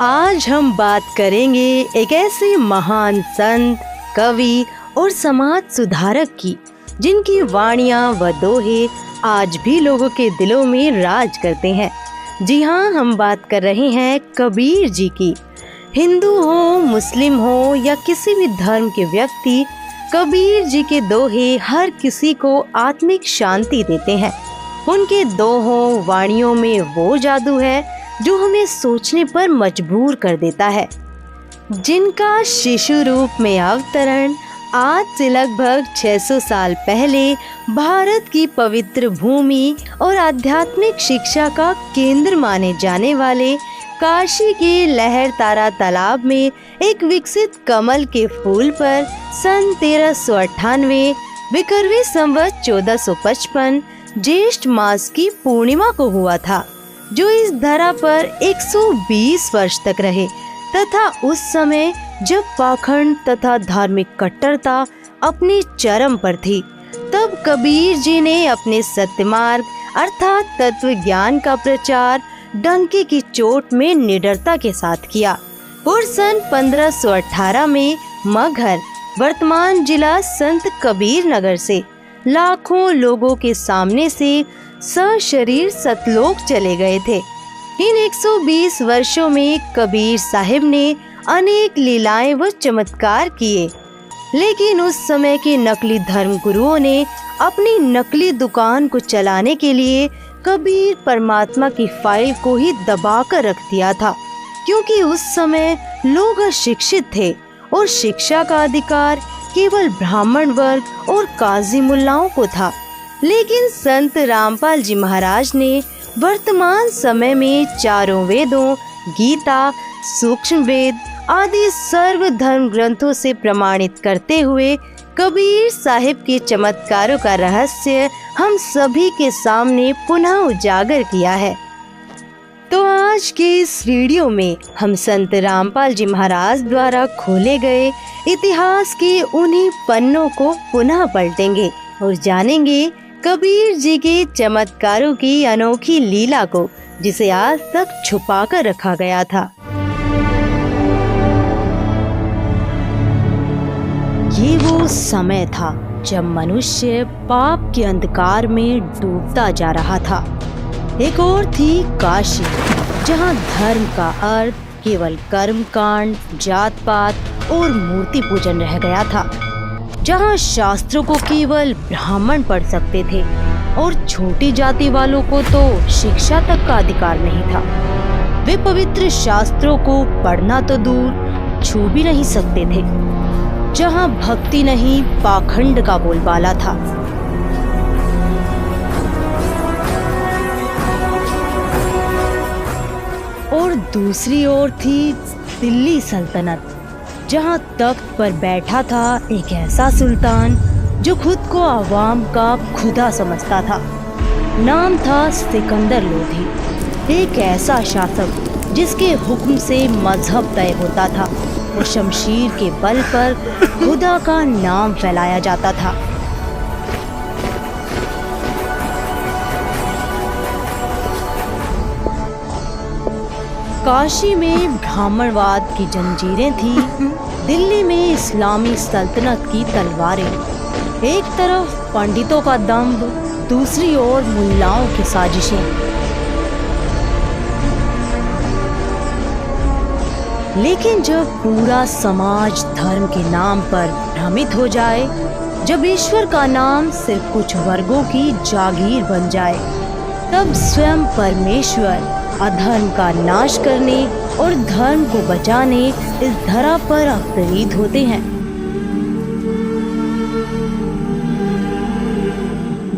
आज हम बात करेंगे एक ऐसे महान संत, कवि और समाज सुधारक की जिनकी वाणियाँ व दोहे आज भी लोगों के दिलों में राज करते हैं। जी हाँ, हम बात कर रहे हैं कबीर जी की। हिंदू हो, मुस्लिम हो या किसी भी धर्म के व्यक्ति, कबीर जी के दोहे हर किसी को आत्मिक शांति देते हैं। उनके दोहों वाणियों में वो जादू है जो हमें सोचने पर मजबूर कर देता है। जिनका शिशु रूप में अवतरण आज से लगभग 600 साल पहले भारत की पवित्र भूमि और आध्यात्मिक शिक्षा का केंद्र माने जाने वाले काशी के लहरतारा तालाब में एक विकसित कमल के फूल पर सन 1398 विक्रमी संवत 1455 ज्येष्ठ मास की पूर्णिमा को हुआ था, जो इस धरा पर 120 वर्ष तक रहे तथा उस समय जब पाखंड तथा धार्मिक कट्टरता अपने चरम पर थी। तब कबीर जी ने अपने सत्य मार्ग अर्थात तत्व ज्ञान का प्रचार डंके की चोट में निडरता के साथ किया और सन 1518 में मगहर, वर्तमान जिला संत कबीर नगर से लाखों लोगों के सामने से सशरीर सतलोक चले गए थे। इन 120 वर्षों में कबीर साहिब ने अनेक लीलाएं व चमत्कार किए, लेकिन उस समय के नकली धर्म गुरुओं ने अपनी नकली दुकान को चलाने के लिए कबीर परमात्मा की फाइल को ही दबाकर रख दिया था, क्योंकि उस समय लोग अशिक्षित थे और शिक्षा का अधिकार केवल ब्राह्मण वर्ग और काजी मुल्लाओं को था। लेकिन संत रामपाल जी महाराज ने वर्तमान समय में चारों वेदों, गीता, सूक्ष्म वेद आदि सर्व धर्म ग्रंथों से प्रमाणित करते हुए कबीर साहिब के चमत्कारों का रहस्य हम सभी के सामने पुनः उजागर किया है। तो आज के इस वीडियो में हम संत रामपाल जी महाराज द्वारा खोले गए इतिहास के उन्हीं पन्नों को पुनः पलटेंगे और जानेंगे कबीर जी के चमत्कारों की अनोखी लीला को, जिसे आज तक छुपा कर रखा गया था। ये वो समय था जब मनुष्य पाप के अंधकार में डूबता जा रहा था। एक और थी काशी, जहाँ धर्म का अर्थ केवल कर्म कांड, जात पात और मूर्ति पूजन रह गया था, जहाँ शास्त्रों को केवल ब्राह्मण पढ़ सकते थे और छोटी जाति वालों को तो शिक्षा तक का अधिकार नहीं था। वे पवित्र शास्त्रों को पढ़ना तो दूर छू भी नहीं सकते थे, जहाँ भक्ति नहीं पाखंड का बोलबाला था। और दूसरी ओर थी दिल्ली सल्तनत, जहाँ तख्त पर बैठा था एक ऐसा सुल्तान जो खुद को आवाम का खुदा समझता था। नाम था सिकंदर लोधी, एक ऐसा शासक जिसके हुक्म से मजहब तय होता था और शमशीर के बल पर खुदा का नाम फैलाया जाता था। काशी में ब्राह्मणवाद की जंजीरें थी, दिल्ली में इस्लामी सल्तनत की तलवारें। एक तरफ पंडितों का दंभ, दूसरी ओर मुल्लाओं की साजिशें। लेकिन जब पूरा समाज धर्म के नाम पर भ्रमित हो जाए, जब ईश्वर का नाम सिर्फ कुछ वर्गों की जागीर बन जाए, तब स्वयं परमेश्वर अधर्म का नाश करने और धर्म को बचाने इस धरा पर अवतरित होते हैं।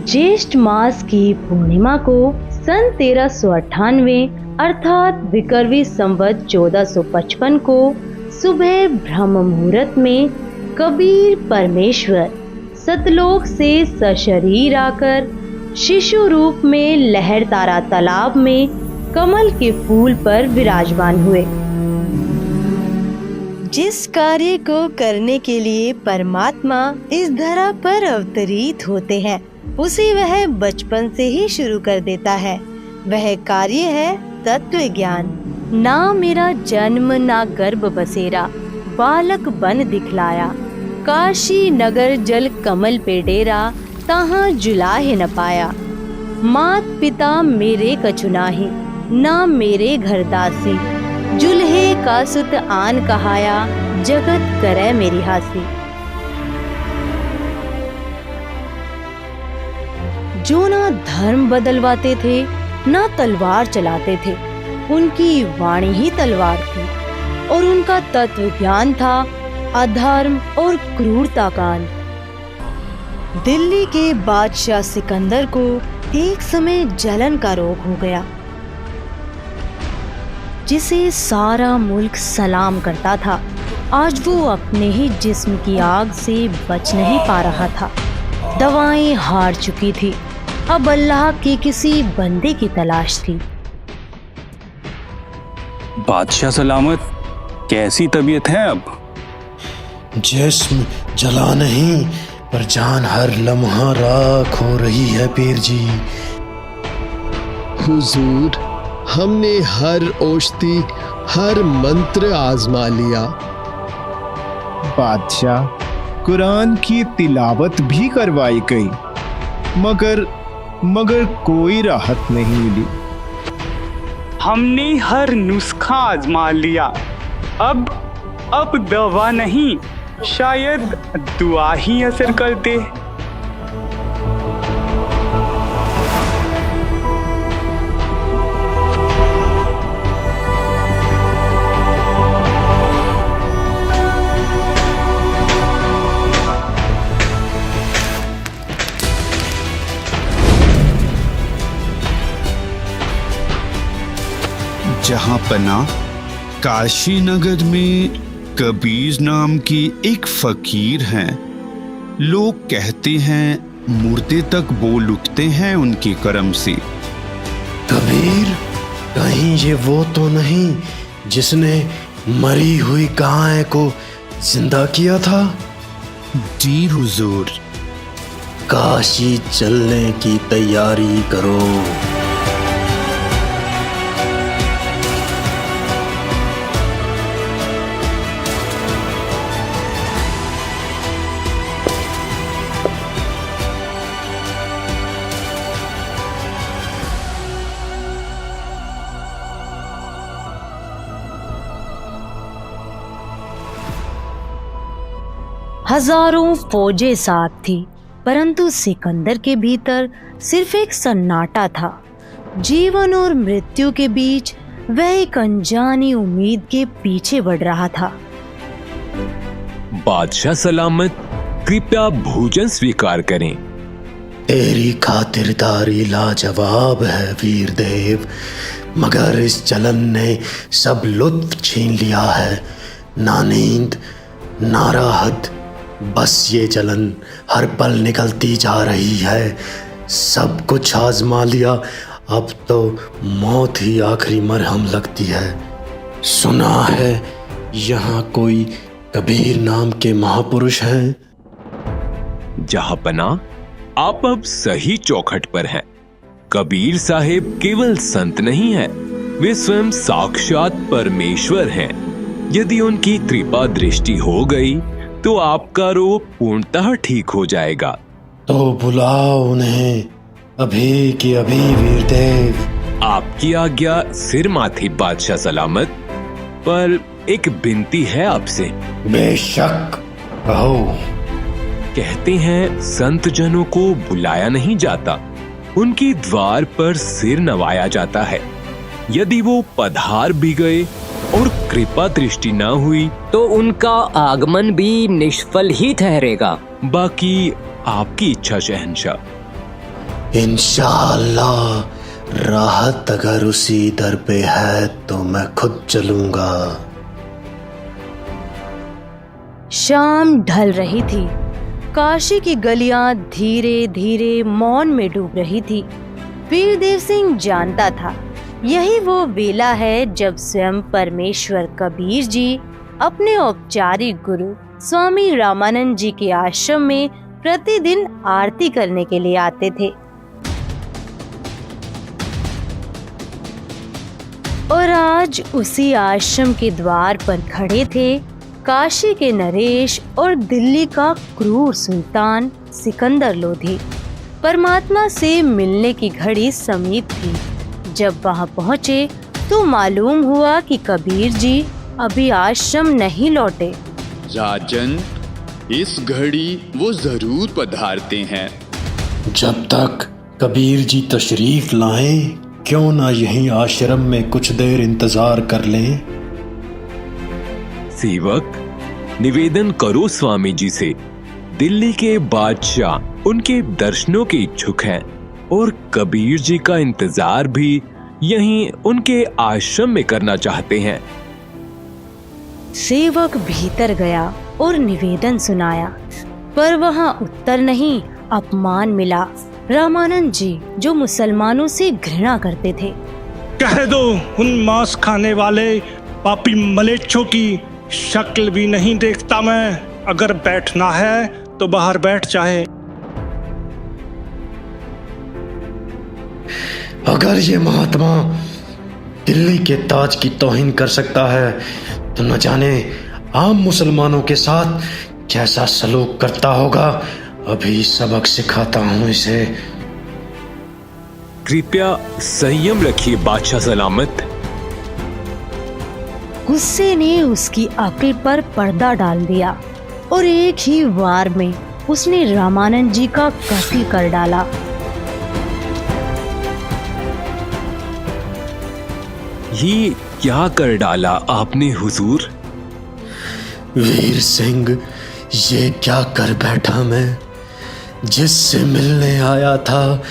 ज्येष्ठ मास की पूर्णिमा को सन 1398 अर्थात विक्रमी संवत 1455 को सुबह ब्रह्म मुहूर्त में कबीर परमेश्वर सतलोक से सशरीर आकर शिशु रूप में लहरतारा तालाब में कमल के फूल पर विराजमान हुए। जिस कार्य को करने के लिए परमात्मा इस धरा पर अवतरित होते हैं, उसे वह बचपन से ही शुरू कर देता है। वह कार्य है तत्व ज्ञान। ना मेरा जन्म ना गर्भ बसेरा, बालक बन दिखलाया। काशी नगर जल कमल पे डेरा, तहाँ जुलाहे न पाया। मात पिता मेरे कछुनाही, ना मेरे घर दासी। जुल्हे का सुत आन कहाया, जगत करे मेरी हासी। जो ना धर्म बदलवाते थे ना तलवार चलाते थे, उनकी वाणी ही तलवार थी और उनका तत्व ज्ञान था अधर्म और क्रूरता का अंत। दिल्ली के बादशाह सिकंदर को एक समय जलन का रोग हो गया, जिसे सारा मुल्क सलाम करता था। आज वो अपने ही जिस्म की आग से बच नहीं पा रहा था। दवाएं हार चुकी थी, अब अल्लाह के किसी बंदे की तलाश थी। बादशाह सलामत, कैसी तबीयत है अब? जिस्म जला नहीं, पर जान हर लम्हा राख हो रही है पीर जी। हुजूर, हमने हर औषधि, हर मंत्र आजमा लिया। बादशाह, कुरान की तिलावत भी करवाई गई, मगर कोई राहत नहीं मिली। हमने हर नुस्खा आजमा लिया, अब दवा नहीं, शायद दुआ ही असर कर दे। जहां पना काशी नगर में कबीर नाम की एक फकीर हैं। लोग कहते हैं मुर्दे तक बोल उठते हैं उनके कर्म से। कबीर, कहीं ये वो तो नहीं जिसने मरी हुई गाय को जिंदा किया था? जी हुजूर। काशी चलने की तैयारी करो। हजारों फौजें साथ थी, परंतु सिकंदर के भीतर सिर्फ एक सन्नाटा था। जीवन और मृत्यु के बीच वह एक अनजानी उम्मीद के पीछे बढ़ रहा था। बादशाह सलामत, कृपया भोजन स्वीकार करें। तेरी खातिरदारी लाजवाब है वीर देव, मगर इस जलन ने सब लुत्फ छीन लिया है। ना नींद ना राहत, बस ये जलन हर पल निकलती जा रही है। सब कुछ आजमा लिया, अब तो मौत ही आखिरी मरहम लगती है। सुना है यहाँ कोई कबीर नाम के महापुरुष हैं? जहांपना, आप अब सही चौखट पर हैं। कबीर साहिब केवल संत नहीं हैं, वे स्वयं साक्षात परमेश्वर हैं। यदि उनकी कृपा दृष्टि हो गई तो आपका रोग पूर्णतः ठीक हो जाएगा। तो बुलाओ उन्हें अभी की अभी वीरदेव। आपकी आज्ञा सिर माथे बादशाह सलामत, पर एक विनती है आपसे। बेशक, कहो। कहते हैं संत जनों को बुलाया नहीं जाता, उनकी द्वार पर सिर नवाया जाता है। यदि वो पधार भी गए और कृपा दृष्टि न हुई तो उनका आगमन भी निष्फल ही ठहरेगा। बाकी आपकी इच्छा शहंशाह। इंशाअल्लाह राहत अगर उसी दर पे है तो मैं खुद चलूंगा। शाम ढल रही थी। काशी की गलियां धीरे धीरे मौन में डूब रही थी। वीरदेव सिंह जानता था यही वो वेला है जब स्वयं परमेश्वर कबीर जी अपने औपचारिक गुरु स्वामी रामानंद जी के आश्रम में प्रतिदिन आरती करने के लिए आते थे। और आज उसी आश्रम के द्वार पर खड़े थे काशी के नरेश और दिल्ली का क्रूर सुल्तान सिकंदर लोधी। परमात्मा से मिलने की घड़ी समीप थी। जब वहां पहुंचे तो मालूम हुआ कि कबीर जी अभी आश्रम नहीं लौटे। राजन, इस घड़ी वो जरूर पधारते हैं। जब तक कबीर जी तशरीफ लाएं, क्यों ना यहीं आश्रम में कुछ देर इंतजार कर लें। सेवक, निवेदन करो स्वामी जी से। दिल्ली के बादशाह उनके दर्शनों के इच्छुक हैं और कबीर जी का इंतजार भी यहीं उनके आश्रम में करना चाहते हैं। सेवक भीतर गया और निवेदन सुनाया, पर वहां उत्तर नहीं, अपमान मिला। रामानंद जी जो मुसलमानों से घृणा करते थे। कह दो उन मांस खाने वाले पापी मलेच्छों की शक्ल भी नहीं देखता मैं। अगर बैठना है तो बाहर बैठ जाए। अगर ये महात्मा दिल्ली के ताज की तौहीन कर सकता है तो न जाने आम मुसलमानों के साथ कैसा सलूक करता होगा। अभी सबक सिखाता हूं इसे। कृपया संयम रखिए बादशाह सलामत। गुस्से ने उसकी अक्ल पर पर्दा डाल दिया और एक ही वार में उसने रामानंद जी का कत्ल कर डाला। ये क्या कर डाला आपने हुजूर? वीर सिंह, ये क्या कर बैठा मैं? जिससे मिलने आया था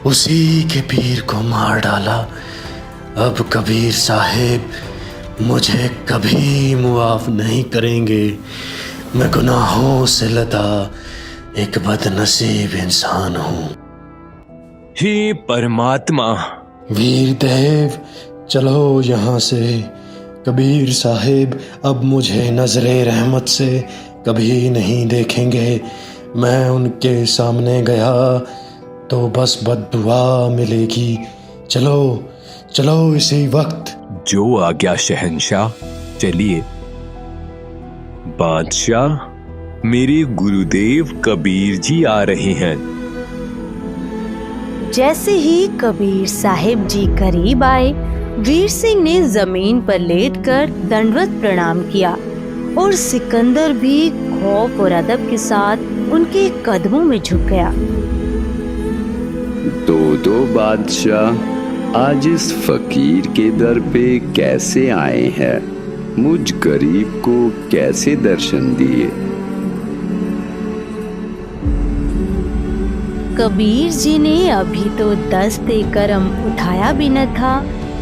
उसी के पीर को मार डाला। अब कबीर साहेब मुझे कभी मुआफ नहीं करेंगे। मैं गुनाहों से लदा एक बदनसीब इंसान हूँ। हे परमात्मा। वीर देव, चलो यहाँ से। कबीर साहेब अब मुझे नजरे रहमत से कभी नहीं देखेंगे। मैं उनके सामने गया तो बस बद्दुआ मिलेगी। चलो चलो इसी वक्त। जो आ गया शहंशाह, चलिए। बादशाह, मेरे गुरुदेव कबीर जी आ रहे हैं। जैसे ही कबीर साहिब जी करीब आए, वीर सिंह ने जमीन पर लेटकर दंडवत प्रणाम किया और सिकंदर भी खौफ और अदब के साथ उनके कदमों में झुक गया। दो बादशाह आज इस फकीर के दर पे कैसे आए हैं? मुझ गरीब को कैसे दर्शन दिए? कबीर जी ने अभी तो दस्ते करम उठाया भी न था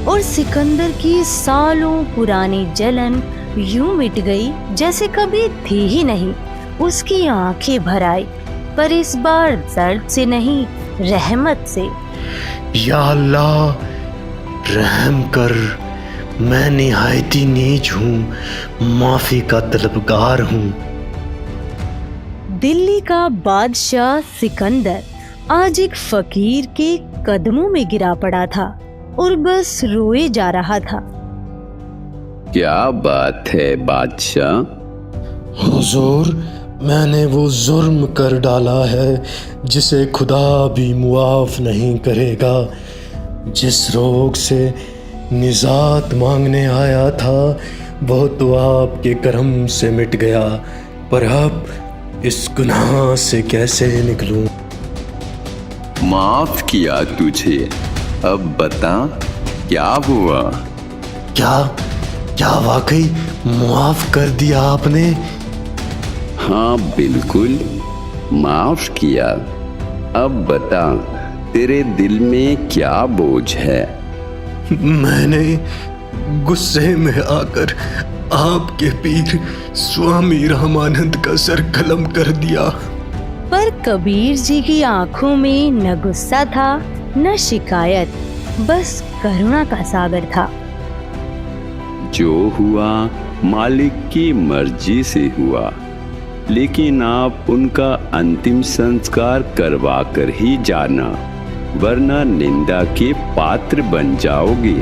और सिकंदर की सालों पुरानी जलन यूं मिट गई जैसे कभी थी ही नहीं। उसकी आंखें भर आई, पर इस बार दर्द से नहीं, रहमत से। या अल्लाह, रहम कर। मैं निहायती नीच हूँ, माफी का तलबगार हूँ। दिल्ली का बादशाह सिकंदर आज एक फकीर के कदमों में गिरा पड़ा था और बस रोए जा रहा था। क्या बात है बादशाह? हुजूर, मैंने वो जुर्म कर डाला है जिसे खुदा भी मुआफ नहीं करेगा। जिस रोग से निजात मांगने आया था वो तो आपके करम से मिट गया, पर अब इस गुनाह से कैसे निकलूं? माफ किया तुझे, अब बता क्या हुआ? क्या वाकई मुआफ कर दिया आपने? हाँ बिल्कुल, माफ किया। अब बता तेरे दिल में क्या बोझ है? मैंने गुस्से में आकर आपके पीर स्वामी रामानंद का सर कलम कर दिया। पर कबीर जी की आंखों में न गुस्सा था न शिकायत, बस करुणा का सागर था। जो हुआ मालिक की मर्जी से हुआ, लेकिन आप उनका अंतिम संस्कार करवा कर ही जाना, वरना निंदा के पात्र बन जाओगे।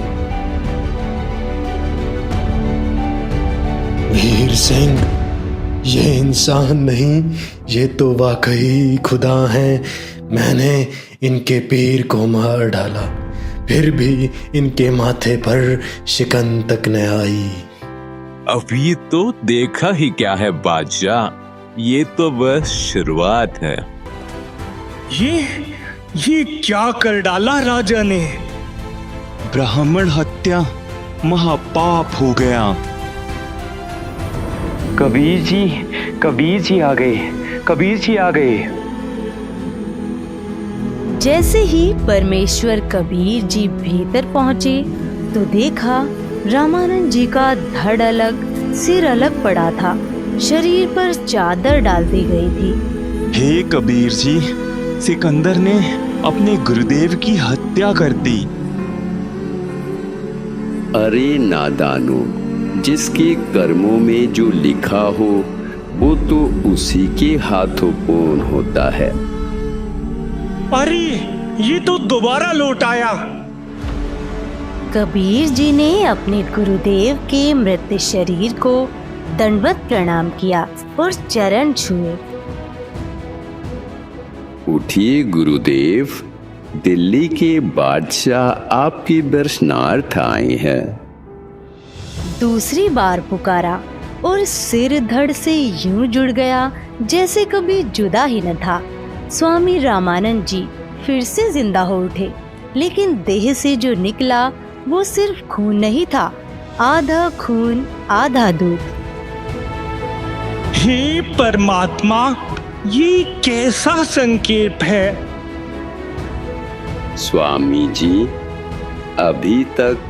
वीर सिंह, ये इंसान नहीं, ये तो वाकई खुदा हैं। मैंने इनके पीर को मार डाला, फिर भी इनके माथे पर शिकन तक न आई। अभी तो देखा ही क्या है बादशाह, ये तो बस शुरुआत है। ये क्या कर डाला राजा ने? ब्राह्मण हत्या महापाप हो गया। कबीर जी आ गए, कबीर जी आ गए। जैसे ही परमेश्वर कबीर जी भीतर पहुंचे तो देखा रामानंद जी का धड़ अलग, सिर अलग पड़ा था, शरीर पर चादर डाल दी गई थी। हे कबीर जी, सिकंदर ने अपने गुरुदेव की हत्या कर दी। अरे नादानो, जिसके कर्मों में जो लिखा हो वो तो उसी के हाथों पूर्ण होता है। अरे ये तो दोबारा लौट आया। कबीर जी ने अपने गुरुदेव के मृत शरीर को दंडवत प्रणाम किया और चरण छुए। उठिए गुरुदेव, दिल्ली के बादशाह आपके दर्शनार्थ आए हैं। दूसरी बार पुकारा और सिर धड़ से यूं जुड़ गया जैसे कभी जुदा ही न था। स्वामी रामानंद जी फिर से जिंदा हो उठे, लेकिन देह से जो निकला वो सिर्फ खून नहीं था, आधा खून आधा दूध। हे परमात्मा, ये कैसा संकेत है? स्वामी जी, अभी तक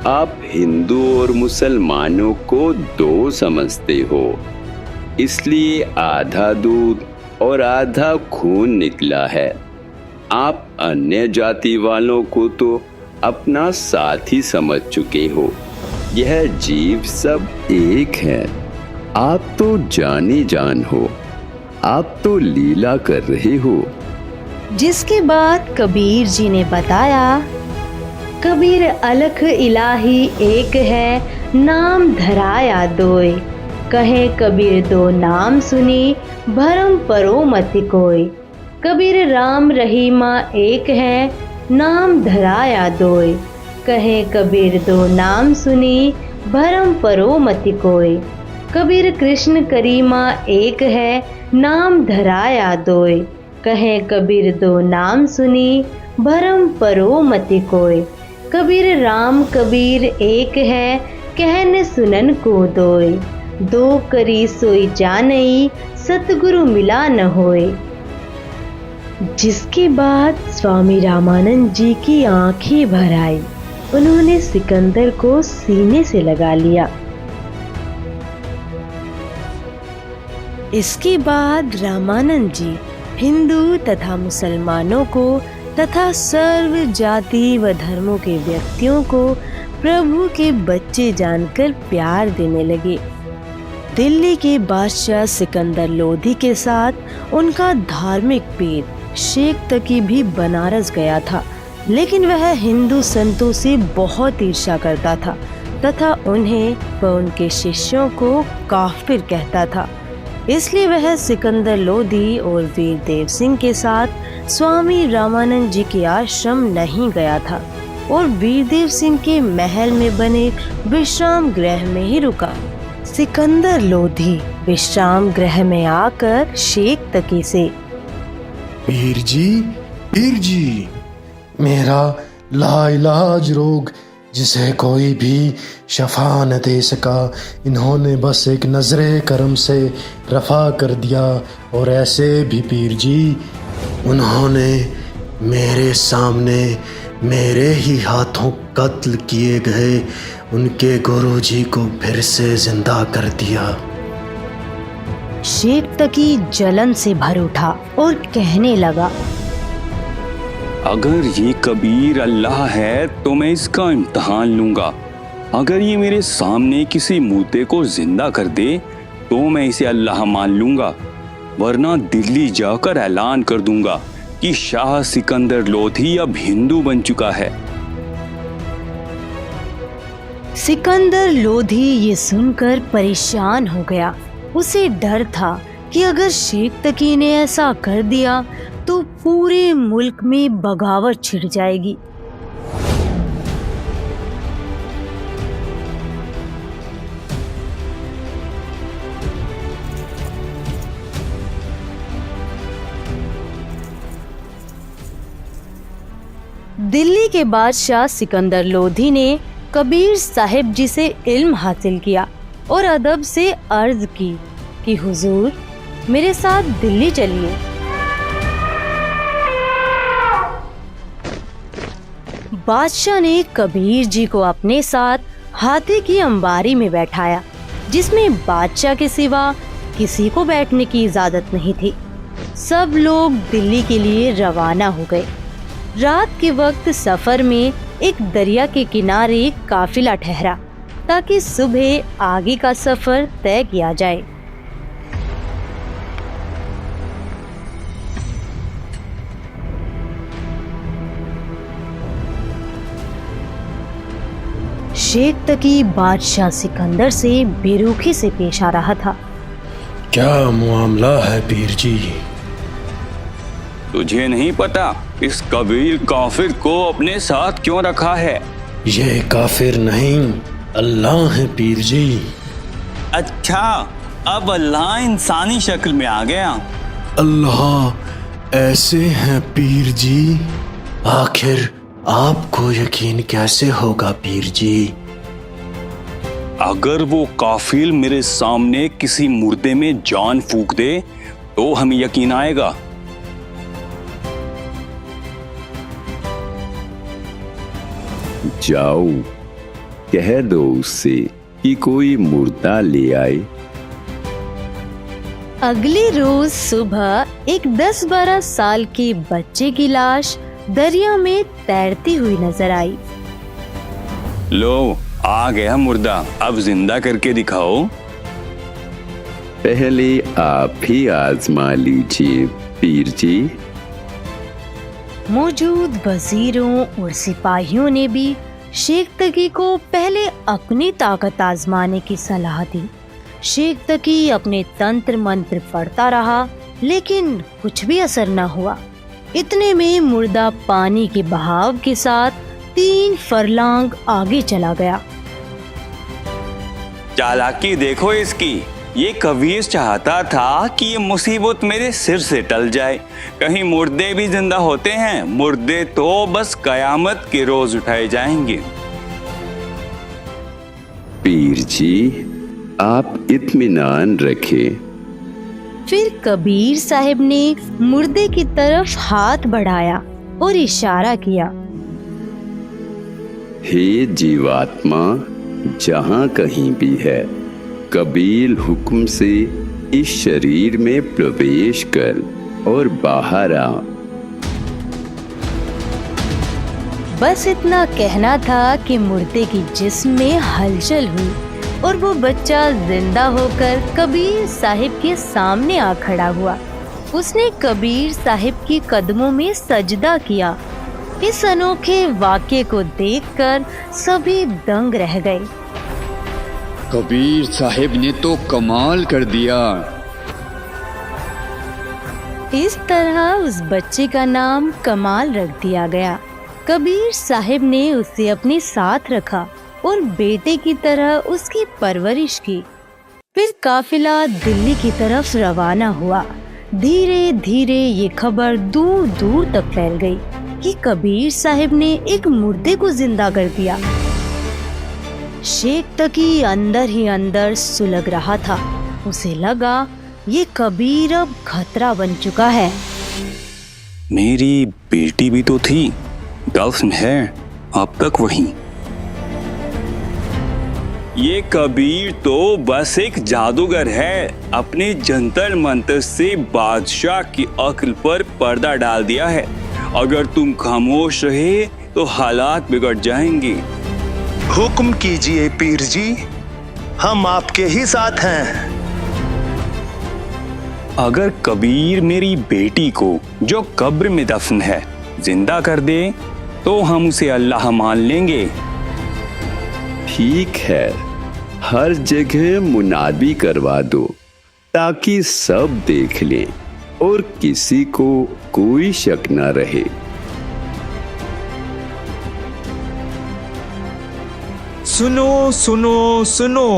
आप हिंदू और मुसलमानों को दो समझते हो, इसलिए आधा दूध और आधा खून निकला है। आप अन्य जाति वालों को तो अपना साथी समझ चुके हो। यह जीव सब एक है। आप तो जाने जान हो, आप तो लीला कर रहे हो। जिसके बाद कबीर जी ने बताया, कबीर अलख इलाही एक है, नाम धराया दोय। कहे कबीर दो नाम सुनी, भरम परो मति कोय। कबीर राम रहीमा एक है, नाम धराया दोय। कहे कबीर दो नाम सुनी, भरम परो मति कोय। कबीर कृष्ण करीमा एक है, नाम धराया दोय। कहे कबीर दो नाम सुनी, भरम परो मति कोय। कबीर राम कबीर एक है, कहन सुनन को दोय। दो करी सोई जानई, सतगुरु मिला न होय। जिसके बाद स्वामी रामानंद जी की आंखें भर आई। उन्होंने सिकंदर को सीने से लगा लिया। इसके बाद रामानंद जी हिंदू तथा मुसलमानों को तथा सर्व जाति व धर्मों के व्यक्तियों को प्रभु के बच्चे जानकर प्यार देने लगे। दिल्ली के बादशाह सिकंदर लोधी के साथ उनका धार्मिक पीर शेख तकी भी बनारस गया था, लेकिन वह हिंदू संतों से बहुत ईर्ष्या करता था तथा उन्हें व उनके शिष्यों को काफिर कहता था। इसलिए वह सिकंदर लोधी और वीर देव सिंह के साथ स्वामी रामानंद जी के आश्रम नहीं गया था और वीरदेव सिंह के महल में बने विश्राम गृह में ही रुका। सिकंदर लोधी विश्राम गृह में आकर शेख तकी से, पीर जी, मेरा लाइलाज रोग जिसे कोई भी शफा न दे सका, इन्होंने बस एक नजरे करम से रफा कर दिया। और ऐसे भी पीर जी, उन्होंने मेरे सामने मेरे ही हाथों कत्ल किए गए उनके गुरुजी को फिर से जिंदा कर दिया। शेख तकी जलन से भर उठा और कहने लगा, अगर ये कबीर अल्लाह है तो मैं इसका इम्तहान लूंगा। अगर ये मेरे सामने किसी मुर्दे को जिंदा कर दे तो मैं इसे अल्लाह मान लूंगा, वरना दिल्ली जाकर ऐलान कर दूंगा कि शाह सिकंदर लोधी अब हिंदू बन चुका है। सिकंदर लोधी ये सुनकर परेशान हो गया। उसे डर था कि अगर शेख तकी ने ऐसा कर दिया तो पूरे मुल्क में बगावत छिड़ जाएगी। दिल्ली के बादशाह सिकंदर लोधी ने कबीर साहिब जी से इल्म हासिल किया और अदब से अर्ज की कि हुजूर मेरे साथ दिल्ली चलिए। बादशाह ने कबीर जी को अपने साथ हाथी की अंबारी में बैठाया, जिसमें बादशाह के सिवा किसी को बैठने की इजाजत नहीं थी। सब लोग दिल्ली के लिए रवाना हो गए। रात के वक्त सफर में एक दरिया के किनारे काफिला ठहरा ताकि सुबह आगे का सफर तय किया जाए। शेख तकी बादशाह सिकंदर से बेरुखी से पेश आ रहा था। क्या मामला है पीर जी? तुझे नहीं पता इस कबीर काफिर को अपने साथ क्यों रखा है? ये काफिर नहीं, अल्लाह है पीर जी। अच्छा, अब अल्लाह इंसानी शक्ल में आ गया। अल्लाह ऐसे हैं पीर जी? आखिर आपको यकीन कैसे होगा पीर जी? अगर वो काफिल मेरे सामने किसी मुर्दे में जान फूंक दे तो हमें यकीन आएगा। जाओ कह दो उससे कि कोई मुर्दा ले आए। अगले रोज सुबह एक 10-12 साल के बच्चे की लाश दरिया में तैरती हुई नजर आई। लो आ गया मुर्दा, अब जिंदा करके दिखाओ। पहले आप ही आजमा लीजिए पीर जी। मौजूद वजीरों और सिपाहियों ने भी शेख तकी को पहले अपनी ताकत आजमाने की सलाह दी। शेख तकी अपने तंत्र मंत्र पढ़ता रहा, लेकिन कुछ भी असर न हुआ। इतने में मुर्दा पानी के बहाव के साथ 3 फरलांग आगे चला गया। चालाकी देखो इसकी। ये कबीर चाहता था कि ये मुसीबत मेरे सिर से टल जाए। कहीं मुर्दे भी जिंदा होते हैं? मुर्दे तो बस कयामत के रोज उठाए जाएंगे। पीर जी आप इत्मीनान रखें। फिर कबीर साहिब ने मुर्दे की तरफ हाथ बढ़ाया और इशारा किया। हे जीवात्मा, जहाँ कहीं भी है, कबील हुक्म से इस शरीर में प्रवेश कर और बाहर आ। बस इतना कहना था कि मुर्दे की जिस्म में हलचल हुई और वो बच्चा जिंदा होकर कबीर साहिब के सामने आ खड़ा हुआ। उसने कबीर साहिब की कदमों में सजदा किया। इस अनोखे वाक़े को देखकर सभी दंग रह गए। कबीर साहिब ने तो कमाल कर दिया। इस तरह उस बच्चे का नाम कमाल रख दिया गया। कबीर साहिब ने उसे अपने साथ रखा और बेटे की तरह उसकी परवरिश की। फिर काफिला दिल्ली की तरफ रवाना हुआ। धीरे धीरे ये खबर दूर दूर तक फैल गई कि कबीर साहिब ने एक मुर्दे को जिंदा कर दिया। शेख तकी अंदर ही अंदर सुलग रहा था। उसे लगा ये कबीर अब खतरा बन चुका है। मेरी बेटी भी तो थी, दफन है अब तक वहीं। ये कबीर तो बस एक जादूगर है। अपने जंतर मंतर से बादशाह की अक्ल पर पर्दा डाल दिया है। अगर तुम खामोश रहे तो हालात बिगड़ जाएंगे। हुक्म कीजिए पीर जी, हम आपके ही साथ हैं। अगर कबीर मेरी बेटी को, जो कब्र में दफन है, जिंदा कर दे तो हम उसे अल्लाह मान लेंगे। ठीक है, हर जगह मुनादी करवा दो ताकि सब देख लें और किसी को कोई शक न रहे। सुनो सुनो सुनो,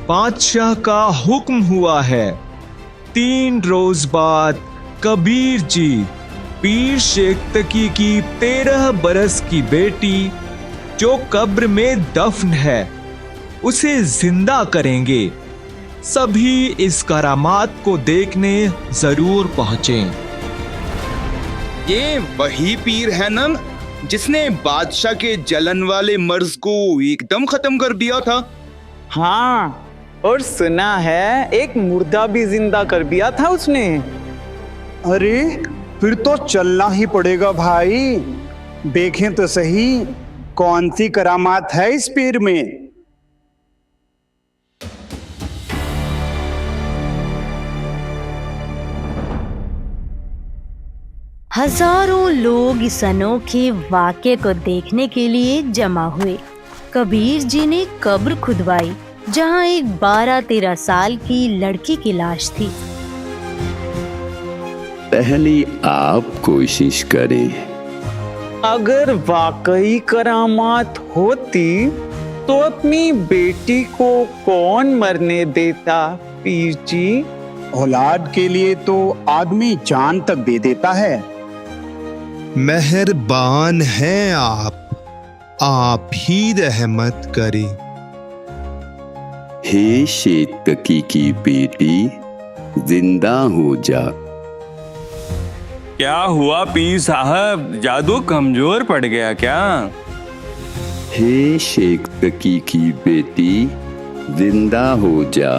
बादशाह का हुक्म हुआ है। 3 रोज बाद कबीर जी पीर शेख तकी की 13 बरस की बेटी जो कब्र में दफन है उसे जिंदा करेंगे। सभी इस करामात को देखने जरूर पहुंचें। ये वही पीर है ना जिसने बादशाह के जलन वाले मर्ज को एकदम खत्म कर दिया था? हाँ, और सुना है एक मुर्दा भी जिंदा कर दिया था उसने। अरे फिर तो चलना ही पड़ेगा भाई, देखें तो सही कौन सी करामात है इस पीर में। हजारों लोग इस अनोखे वाक़े को देखने के लिए जमा हुए। कबीर जी ने कब्र खुदवाई जहां एक 12-13 साल की लड़की की लाश थी। पहले आप कोशिश करें। अगर वाकई करामात होती तो अपनी बेटी को कौन मरने देता पीर जी? औलाद के लिए तो आदमी जान तक दे देता है। मेहरबान हैं आप ही रहमत करें। हे शेख तकी की बेटी, जिंदा हो जा। क्या हुआ पीर साहब, जादू कमजोर पड़ गया क्या? हे शेख तकी की बेटी, जिंदा हो जा।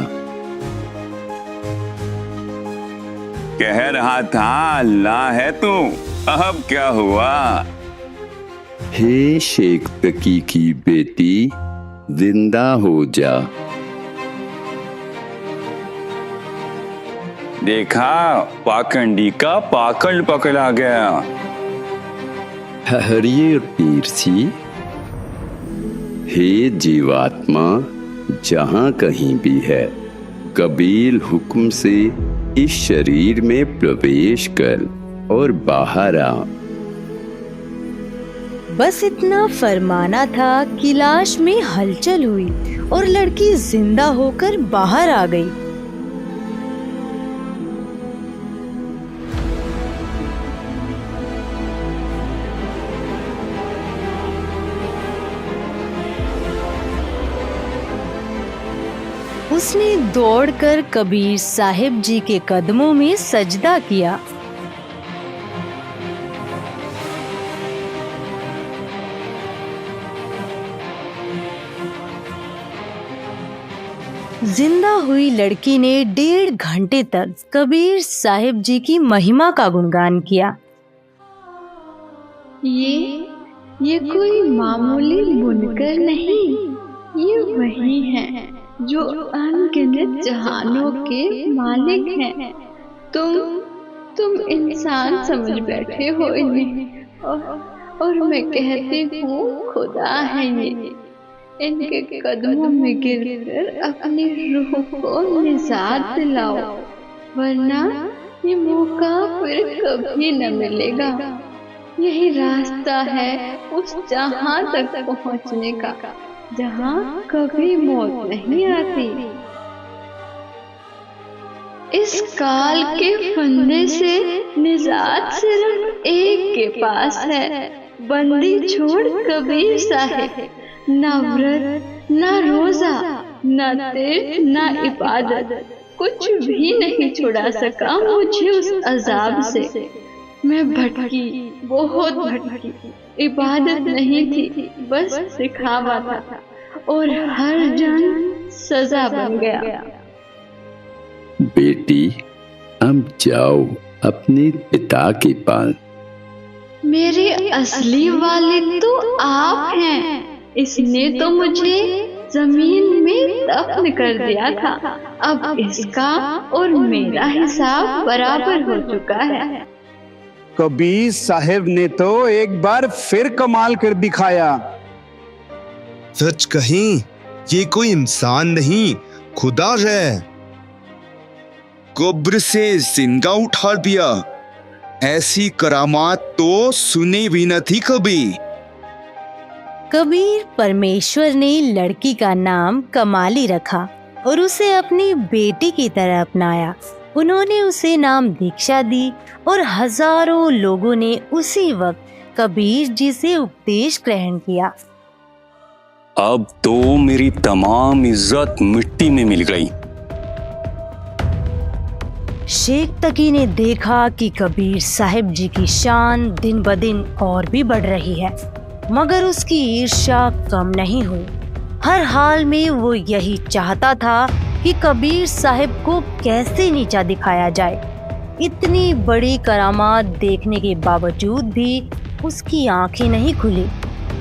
कह रहा था अल्लाह है तू, अब क्या हुआ? हे शेख तकी की बेटी, जिंदा हो जा। देखा, पाखंडी का पाकड़ पकड़ा गया। ठहरिए पीर जी। हे जीवात्मा, जहां कहीं भी है, कबील हुक्म से इस शरीर में प्रवेश कर और बाहर आ। बस इतना फरमाना था कि लाश में हलचल हुई और लड़की जिंदा होकर बाहर आ गई। उसने दौड़कर कबीर साहिब जी के कदमों में सजदा किया। जिंदा हुई लड़की ने 1.5 घंटे तक कबीर साहिब जी की महिमा का गुणगान किया। ये कोई मामूली बुनकर नहीं, ये वही हैं जो अनगिनत जहानों के मालिक हैं। तुम इंसान समझ बैठे हो इन्हें, और मैं कहती हूँ खुदा है ये। इनके कदमों में गिरकर अपनी रूह को निजात दिलाओ, वरना ये मौका फिर कभी न मिलेगा। यही रास्ता है उस जहां तक पहुंचने का जहां कभी मौत नहीं आती। इस काल के फंदे से निजात सिर्फ एक के पास है, बंदी छोड़ कबीर साहिब। ना व्रत, ना रोजा, ना तीर्थ, ना इबादत, कुछ भी नहीं छुड़ा सका मुझे उस अजाब से। मैं भटकी, बहुत भटकी। इबादत नहीं थी, बस सिखावा था, और हर जन सजा बन गया। बेटी, अब जाओ अपने पिता के पास। मेरे असली वालिद तो आप हैं। इसने तो मुझे जमीन में दफन कर दिया था। अब इसका और मेरा हिसाब बराबर हो चुका है। कबीर साहिब ने तो एक बार फिर कमाल कर दिखाया। सच कहीं ये कोई इंसान नहीं, खुदा है। कब्र से जिंदा उठा दिया। ऐसी करामात तो सुनी भी न थी कभी। कबीर परमेश्वर ने लड़की का नाम कमाली रखा और उसे अपनी बेटी की तरह अपनाया। उन्होंने उसे नाम दीक्षा दी और हजारों लोगों ने उसी वक्त कबीर जी से उपदेश ग्रहण किया। अब तो मेरी तमाम इज्जत मिट्टी में मिल गई। शेख तकी ने देखा कि कबीर साहिब जी की शान दिन ब दिन और भी बढ़ रही है, मगर उसकी ईर्ष्या कम नहीं हुई। हर हाल में वो यही चाहता था कि कबीर साहिब को कैसे नीचा दिखाया जाए। इतनी बड़ी करामात देखने के बावजूद भी उसकी आंखें नहीं खुली।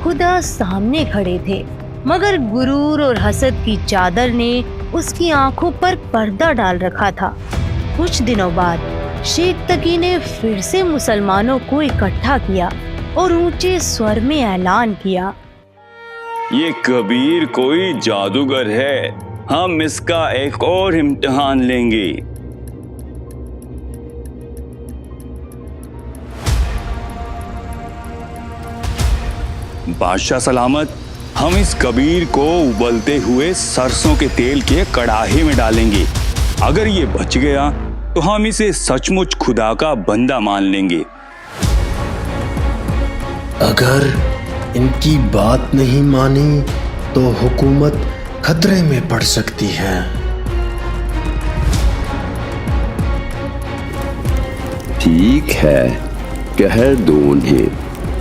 खुदा सामने खड़े थे, मगर गुरूर और हसद की चादर ने उसकी आंखों पर पर्दा डाल रखा था। कुछ दिनों बाद शेख तकी ने फिर से मुसलमानों को इकट्ठा किया और ऊंचे स्वर में ऐलान किया, ये कबीर कोई जादूगर है, हम इसका एक और इम्तिहान लेंगे। बादशाह सलामत, हम इस कबीर को उबलते हुए सरसों के तेल के कड़ाहे में डालेंगे। अगर ये बच गया तो हम इसे सचमुच खुदा का बंदा मान लेंगे। अगर इनकी बात नहीं मानी तो हुकूमत खतरे में पड़ सकती है। ठीक है, कह दो उन्हें,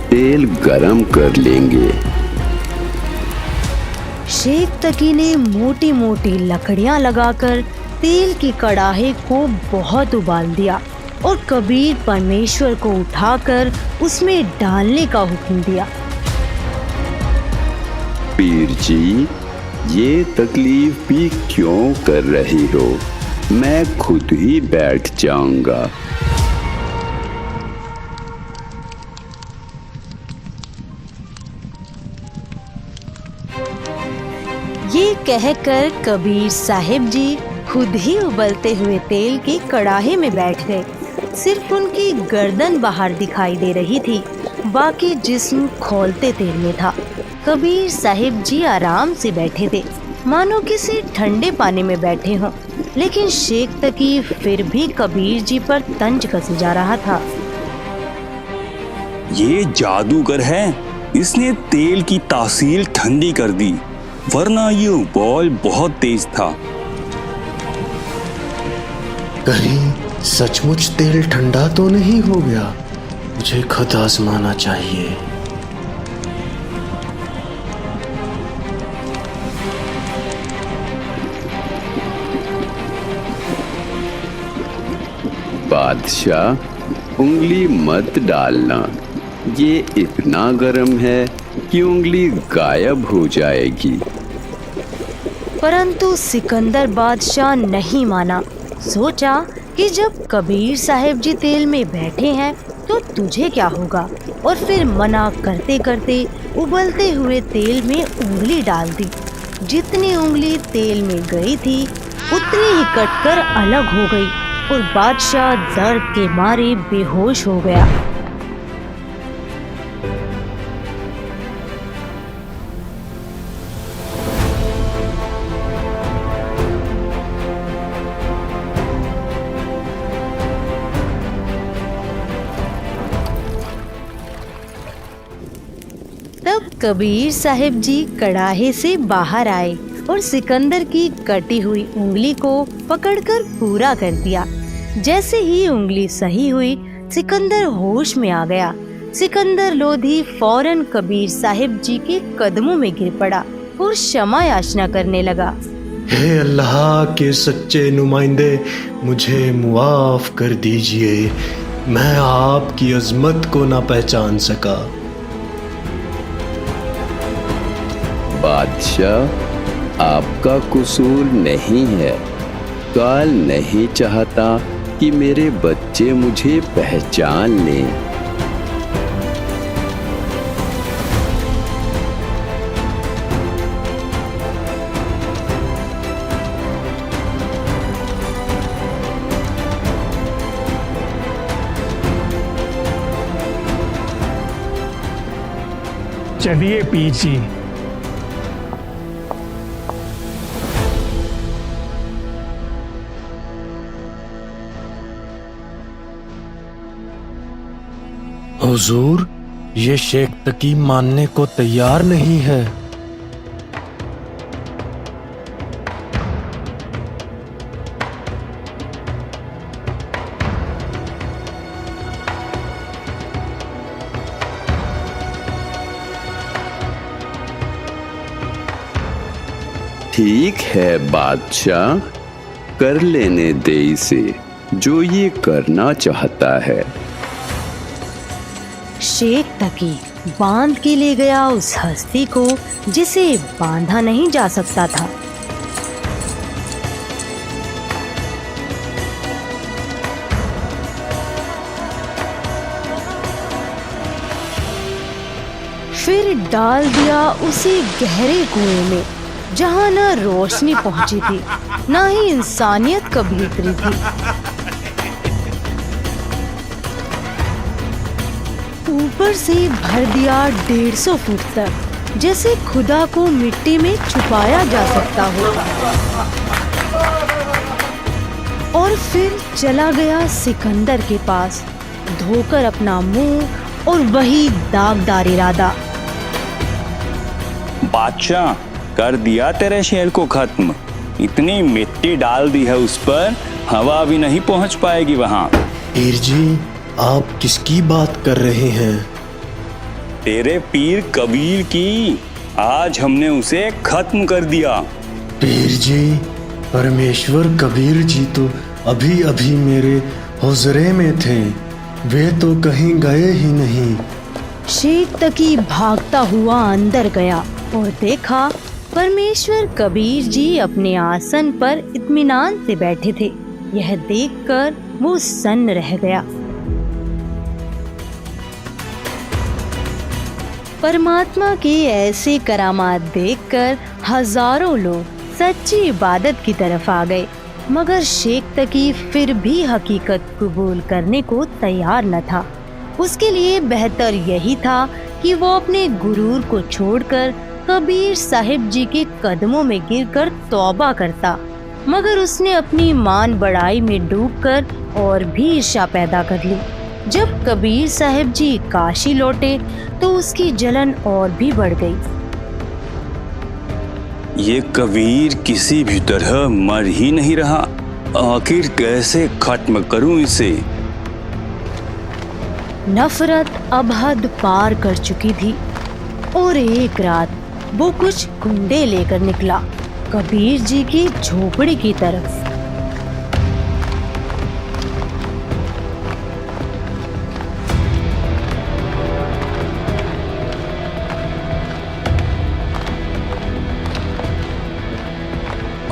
तेल गरम कर लेंगे। शेख तकी ने मोटी मोटी लकड़ियां लगाकर तेल की कड़ाहे को बहुत उबाल दिया और कबीर परमेश्वर को उठाकर उसमें डालने का हुक्म दिया। पीर जी, ये तकलीफ भी क्यों कर रही हो? मैं खुद ही बैठ जाऊंगा। ये कहकर कबीर साहिब जी खुद ही उबलते हुए तेल के कड़ाहे में बैठ गए। सिर्फ उनकी गर्दन बाहर दिखाई दे रही थी, बाकी जिस्म खौलते तेल में था। कबीर साहिब जी आराम से बैठे थे, मानो किसी ठंडे पानी में बैठे हों, लेकिन शेख तकी फिर भी कबीर जी पर तंज कसे जा रहा था। ये जादूगर है, इसने तेल की तासीर ठंडी कर दी, वरना ये उबाल बहुत तेज था। कहीं सचमुच तेल ठंडा तो नहीं हो गया? मुझे खुद आजमाना चाहिए। बादशाह, उंगली मत डालना, ये इतना गर्म है कि उंगली गायब हो जाएगी। परंतु सिकंदर बादशाह नहीं माना। सोचा कि जब कबीर साहिब जी तेल में बैठे हैं तो तुझे क्या होगा, और फिर मना करते करते उबलते हुए तेल में उंगली डाल दी। जितनी उंगली तेल में गई थी उतनी ही कटकर अलग हो गई और बादशाह दर्द के मारे बेहोश हो गया। तब कबीर साहिब जी कड़ाहे से बाहर आए और सिकंदर की कटी हुई उंगली को पकड़कर पूरा कर दिया। जैसे ही उंगली सही हुई, सिकंदर होश में आ गया। सिकंदर लोधी फौरन कबीर साहिब जी के कदमों में गिर पड़ा और क्षमा याचना करने लगा। हे अल्लाह के सच्चे नुमाइंदे, मुझे मुआफ कर दीजिए, मैं आपकी अजमत को ना पहचान सका। बादशाह, आपका कसूर नहीं है। काल नहीं चाहता कि मेरे बच्चे मुझे पहचान लें। चलिए पीर जी। हुजूर, ये शेख तकी मानने को तैयार नहीं है। ठीक है बादशाह, कर लेने दे इसे जो ये करना चाहता है। शेख तकी बांध के ले गया उस हस्ती को जिसे बांधा नहीं जा सकता था। फिर डाल दिया उसे गहरे कुएं में, जहां न रोशनी पहुंची थी, न ही इंसानियत कभी उतरी थी। ऊपर से भर दिया 150 फुट तक, जैसे खुदा को मिट्टी में छुपाया जा सकता हो। और फिर चला गया सिकंदर के पास, धोकर अपना मुंह और वही दागदार इरादा। बादशाह, कर दिया तेरे शेर को खत्म। इतनी मिट्टी डाल दी है उस पर, हवा भी नहीं पहुंच पाएगी वहां। पीर जी, आप किसकी बात कर रहे हैं? तेरे पीर कबीर की। आज हमने उसे खत्म कर दिया। पीर जी, परमेश्वर कबीर जी तो अभी अभी मेरे हुजरे में थे, वे तो कहीं गए ही नहीं। शेख तकी भागता हुआ अंदर गया और देखा परमेश्वर कबीर जी अपने आसन पर इत्मीनान से बैठे थे। यह देखकर वो सन्न रह गया। परमात्मा के ऐसे करामात देखकर हजारों लोग सच्ची इबादत की तरफ आ गए, मगर शेख तकी फिर भी हकीकत कबूल करने को तैयार न था। उसके लिए बेहतर यही था कि वो अपने गुरूर को छोड़कर कबीर साहिब जी के कदमों में गिरकर तौबा करता, मगर उसने अपनी मान बढ़ाई में डूबकर और भी ईर्ष्या पैदा कर ली। जब कबीर साहिब जी काशी लौटे तो उसकी जलन और भी बढ़ गई। ये कबीर किसी भी तरह मर ही नहीं रहा, आखिर कैसे खत्म करूं इसे? नफरत अब हद पार कर चुकी थी और एक रात वो कुछ गुंडे लेकर निकला कबीर जी की झोपड़ी की तरफ।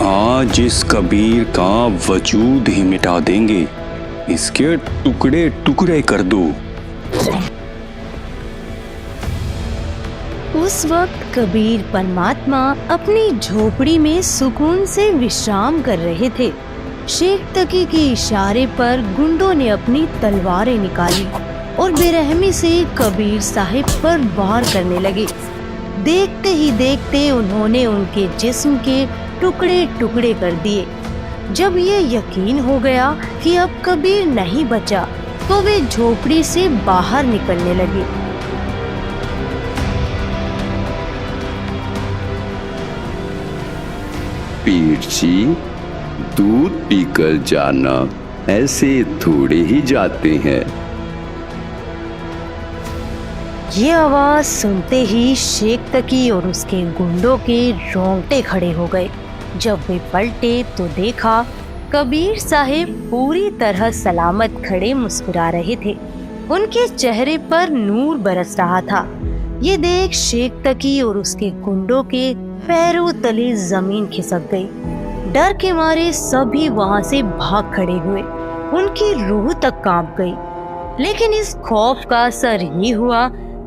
आज इस कबीर का वजूद ही मिटा देंगे, इसके टुकड़े टुकड़े कर दो। उस वक्त कबीर परमात्मा अपनी झोपड़ी में सुकून से विश्राम कर रहे थे। शेख तकी के इशारे पर गुंडों ने अपनी तलवारें निकाली और बेरहमी से कबीर साहिब पर वार करने लगे। देखते ही देखते उन्होंने उनके जिस्म के टुकड़े टुकड़े कर दिए। जब ये यकीन हो गया कि अब कबीर नहीं बचा, तो वे झोपड़ी से बाहर निकलने लगे। पीर जी, दूध पीकर जाना ऐसे थोड़े ही जाते हैं। ये आवाज सुनते ही शेख तकी और उसके गुंडों के रोंगटे खड़े हो गए। जब वे पलटे तो देखा कबीर साहिब पूरी तरह सलामत खड़े मुस्कुरा रहे थे। उनके चेहरे पर नूर बरस रहा था। ये देख शेख तकी और उसके गुंडों के पैरों तले जमीन खिसक गई। डर के मारे सभी वहां से भाग खड़े हुए। उनकी रूह तक कांप गई। लेकिन इस खौफ का असर ये हुआ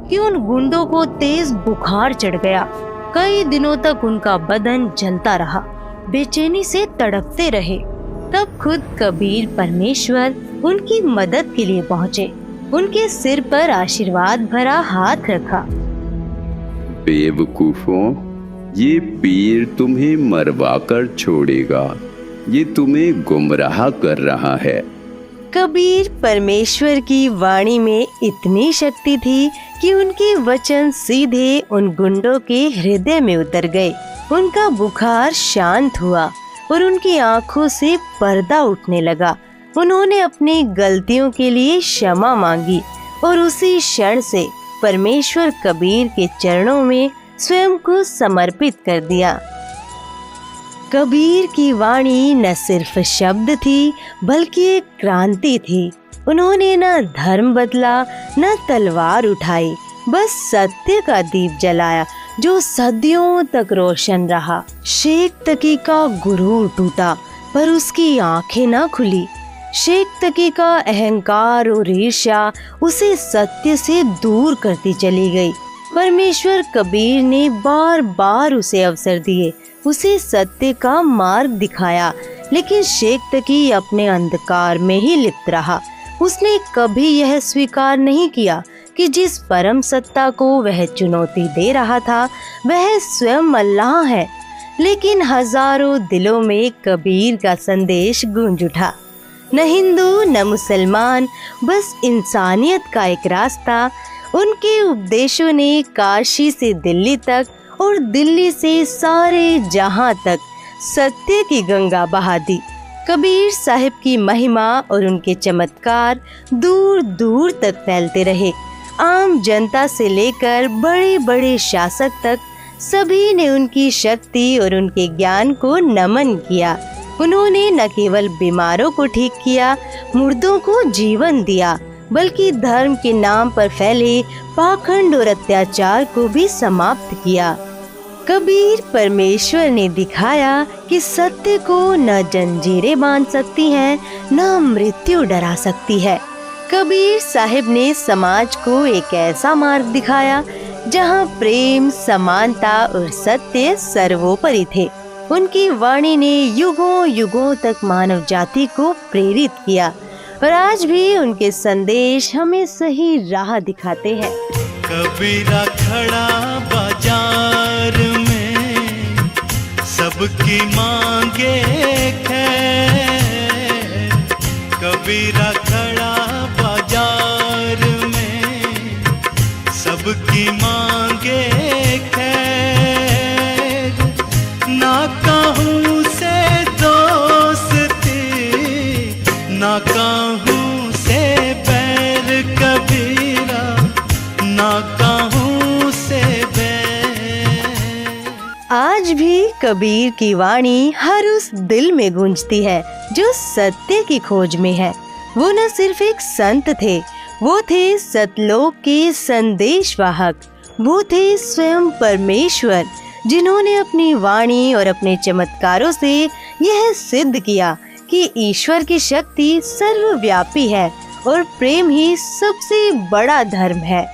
कि उन गुंडों को तेज बुखार चढ़ गया। कई दिनों तक उनका बदन जलता रहा, बेचैनी से तड़पते रहे। तब खुद कबीर परमेश्वर उनकी मदद के लिए पहुंचे। उनके सिर पर आशीर्वाद भरा हाथ रखा। बेवकूफों, ये पीर तुम्हें मरवा कर छोड़ेगा। ये तुम्हें गुमराह कर रहा है। कबीर परमेश्वर की वाणी में इतनी शक्ति थी कि उनके वचन सीधे उन गुंडों के हृदय में उतर गए। उनका बुखार शांत हुआ और उनकी आंखों से पर्दा उठने लगा। उन्होंने अपनी गलतियों के लिए क्षमा मांगी और उसी क्षण से परमेश्वर कबीर के चरणों में स्वयं को समर्पित कर दिया। कबीर की वाणी न सिर्फ शब्द थी बल्कि एक क्रांति थी। उन्होंने न धर्म बदला न तलवार उठाई, बस सत्य का दीप जलाया जो सदियों तक रोशन रहा। शेख तकी का गुरूर टूटा पर उसकी आंखें न खुली। शेख तकी का अहंकार और ईर्ष्या उसे सत्य से दूर करती चली गई। परमेश्वर कबीर ने बार बार उसे अवसर दिए, उसे सत्य का मार्ग दिखाया, लेकिन शेख तकी अपने अंधकार में ही लिप्त रहा। उसने कभी यह स्वीकार नहीं किया कि जिस परम सत्ता को वह चुनौती दे रहा था वह स्वयं अल्लाह है। लेकिन हजारों दिलों में कबीर का संदेश गूंज उठा। न हिंदू न मुसलमान, बस इंसानियत का एक रास्ता। उनके उपदेशों ने काशी से दिल्ली तक और दिल्ली से सारे जहां तक सत्य की गंगा बहा दी। कबीर साहिब की महिमा और उनके चमत्कार दूर दूर तक फैलते रहे। आम जनता से लेकर बड़े बड़े शासक तक सभी ने उनकी शक्ति और उनके ज्ञान को नमन किया। उन्होंने न केवल बीमारों को ठीक किया, मुर्दों को जीवन दिया, बल्कि धर्म के नाम पर फैले पाखंड और अत्याचार को भी समाप्त किया। कबीर परमेश्वर ने दिखाया कि सत्य को न जंजीरें बांध सकती हैं, न मृत्यु डरा सकती है। कबीर साहिब ने समाज को एक ऐसा मार्ग दिखाया जहां प्रेम, समानता और सत्य सर्वोपरि थे। उनकी वाणी ने युगों युगों तक मानव जाति को प्रेरित किया और आज भी उनके संदेश हमें सही राह दिखाते हैं। कबीरा खड़ा बाजार में सबकी मांगे खैर। कबीरा खड़ा बाजार में सबकी मांगे खैर। ना कहूँ से दोस्ती ना कहूँ से बैर, कबीरा ना कहूँ से बैर। आज भी कबीर की वाणी हर उस दिल में गूंजती है जो सत्य की खोज में है। वो न सिर्फ एक संत थे, वो थे सतलोक के संदेशवाहक। वो थे स्वयं परमेश्वर जिन्होंने अपनी वाणी और अपने चमत्कारों से यह सिद्ध किया कि ईश्वर की शक्ति सर्वव्यापी है और प्रेम ही सबसे बड़ा धर्म है।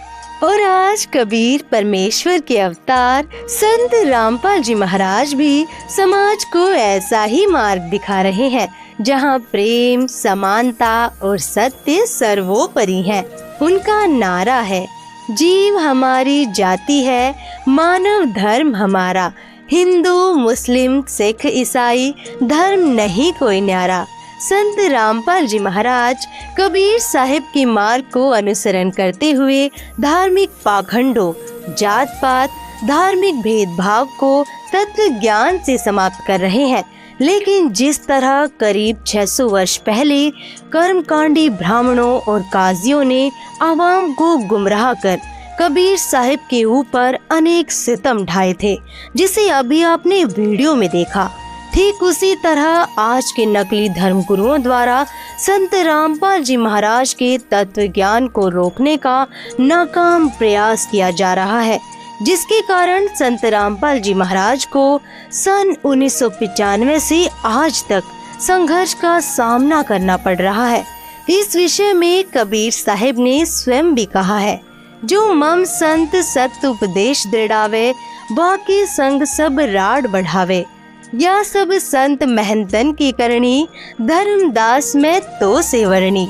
और आज कबीर परमेश्वर के अवतार संत रामपाल जी महाराज भी समाज को ऐसा ही मार्ग दिखा रहे हैं जहां प्रेम, समानता और सत्य सर्वोपरि है। उनका नारा है, जीव हमारी जाति है, मानव धर्म हमारा। हिंदू, मुस्लिम, सिख, ईसाई धर्म नहीं कोई न्यारा। संत रामपाल जी महाराज कबीर साहिब के मार्ग को अनुसरण करते हुए धार्मिक पाखंडों, जात पात, धार्मिक भेदभाव को तत्व ज्ञान से समाप्त कर रहे हैं। लेकिन जिस तरह करीब 600 वर्ष पहले कर्मकांडी ब्राह्मणों और काजियों ने आवाम को गुमराह कर कबीर साहिब के ऊपर अनेक सितम ढाए थे, जिसे अभी आपने वीडियो में देखा, ठीक उसी तरह आज के नकली धर्मगुरुओं द्वारा संत रामपाल जी महाराज के तत्व ज्ञान को रोकने का नाकाम प्रयास किया जा रहा है, जिसके कारण संत रामपाल जी महाराज को सन 1995 से आज तक संघर्ष का सामना करना पड़ रहा है। इस विषय में कबीर साहिब ने स्वयं भी कहा है, जो मम संत सत्य उपदेश दृढ़ावे, बाकी संग सब राड बढ़ावे। या सब संत महंतन की करनी, धर्मदास में तो सेवरणी।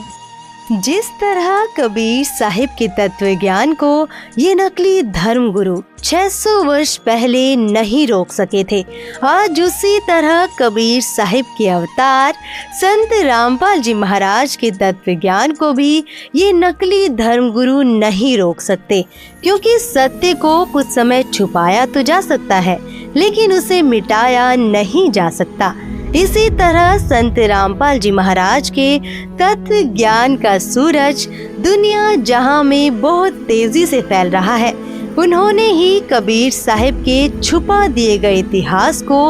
जिस तरह कबीर साहिब के तत्व ज्ञान को ये नकली धर्म गुरु 600 वर्ष पहले नहीं रोक सके थे, आज उसी तरह कबीर साहिब के अवतार संत रामपाल जी महाराज के तत्व ज्ञान को भी ये नकली धर्म गुरु नहीं रोक सकते, क्योंकि सत्य को कुछ समय छुपाया तो जा सकता है, लेकिन उसे मिटाया नहीं जा सकता। इसी तरह संत रामपाल जी महाराज के तत्व ज्ञान का सूरज दुनिया जहां में बहुत तेजी से फैल रहा है, उन्होंने ही कबीर साहिब के छुपा दिए गए इतिहास को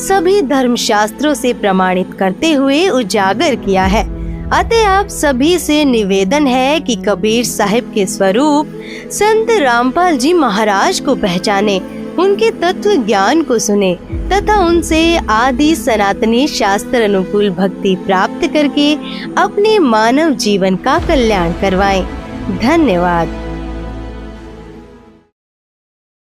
सभी धर्मशास्त्रों से प्रमाणित करते हुए उजागर किया है। अतः आप सभी से निवेदन है कि कबीर साहिब के स्वरूप संत रामपाल जी महाराज को पहचाने, उनके तत्व ज्ञान को सुने तथा उनसे आदि सनातनी शास्त्र अनुकूल भक्ति प्राप्त करके अपने मानव जीवन का कल्याण करवाएं। धन्यवाद।